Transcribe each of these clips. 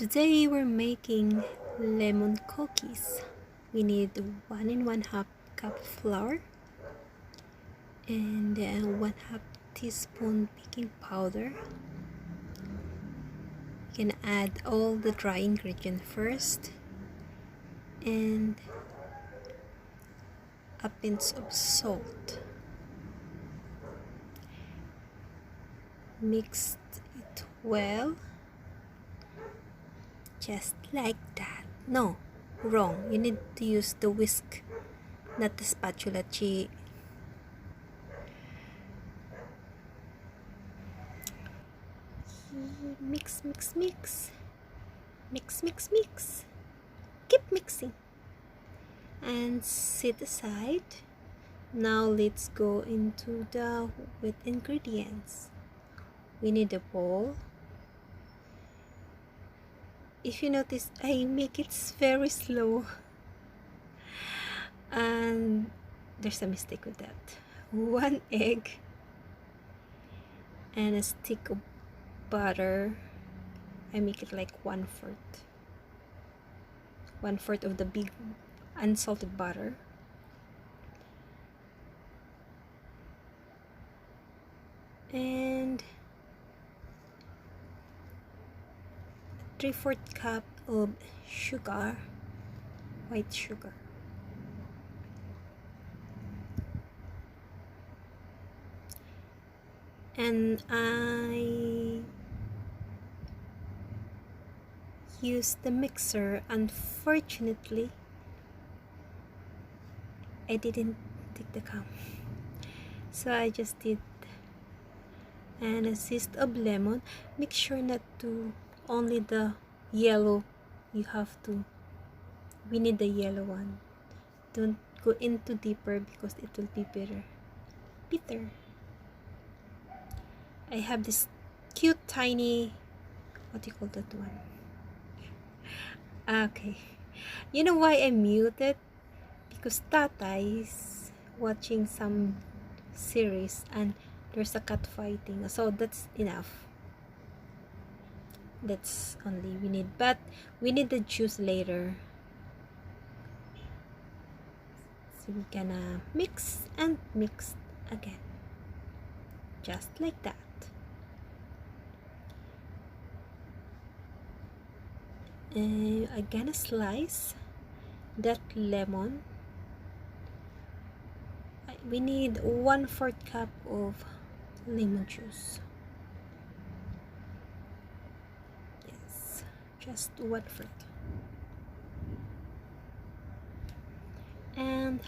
Today we're making lemon cookies. We need 1 1/2 cup of flour and 1/2 teaspoon baking powder. You can add all the dry ingredients first and a pinch of salt. Mix it well, just like that. No, wrong. You need to use the whisk, not the spatula. Mix, mix, mix. Mix, mix, mix. Keep mixing. And set aside. Now let's go into the wet ingredients. We need a bowl. If you notice, I make it very slow. And there's a mistake with that. 1 egg and a stick of butter. I make it like 1/4. 1/4 of the big unsalted butter. And 3/4 cup of sugar, white sugar. And I use the mixer. Unfortunately, I didn't take the cup, so I just did. And a zest of lemon. Make sure not to only the yellow. You have to. We need the yellow one. Don't go into deeper because it will be bitter. Bitter. I have this cute tiny, what do you call that one? Okay. You know why I muted? Because Tata is watching some series and there's a cat fighting. So that's enough. That's only we need. But we need the juice later. So we're gonna mix and mix again. Just like that. And I'm gonna slice that lemon. We need 1/4 cup of lemon juice. Yes, just 1/4. And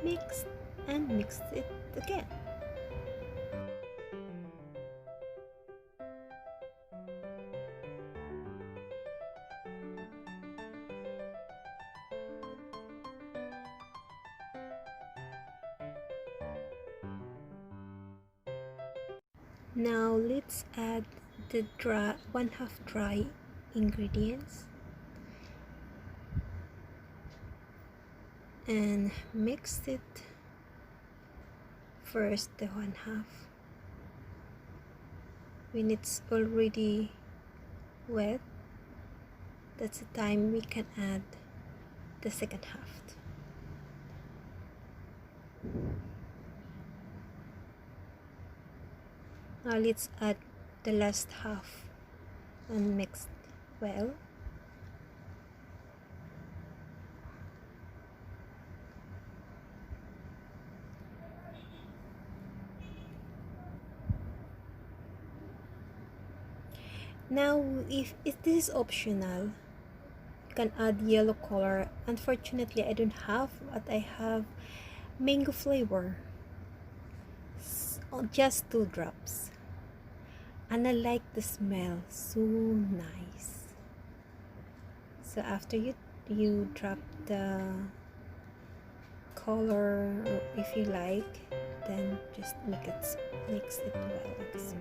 mix it again. Now let's add the 1/2 dry ingredients and mix it first. The 1/2 when it's already wet, that's the time we can add the second half. Now let's add the last half and mix well. Now if this is optional, you can add yellow color. Unfortunately, I don't have, but I have mango flavor. So just 2 drops. And I like the smell, so nice. So after you drop the color, if you like, then just mix it well like this.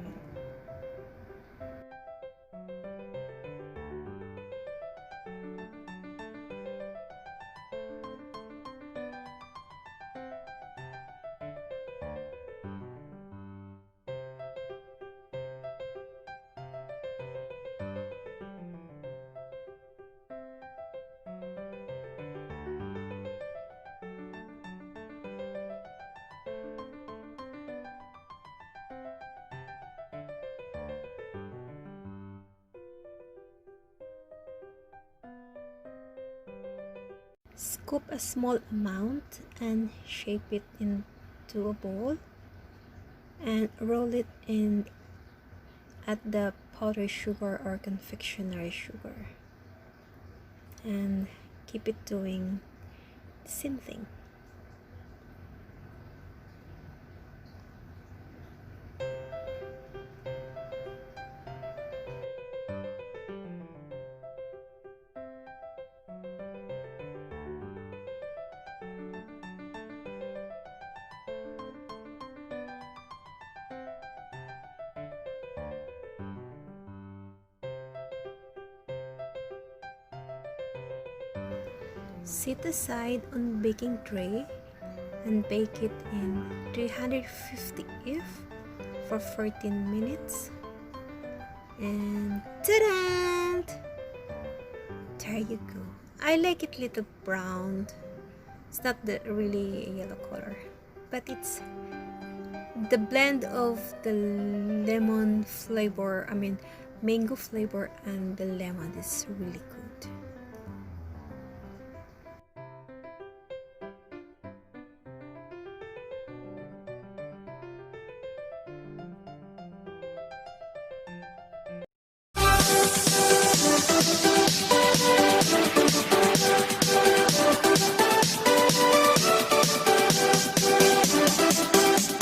Scoop a small amount and shape it into a ball and roll it in at the powdered sugar or confectionery sugar, and keep it doing the same thing. Set aside on baking tray and bake it in 350 F for 14 minutes. And ta-da! There you go. I like it little brown. It's not the really yellow color, but it's the blend of the lemon flavor, mango flavor and the lemon is really good.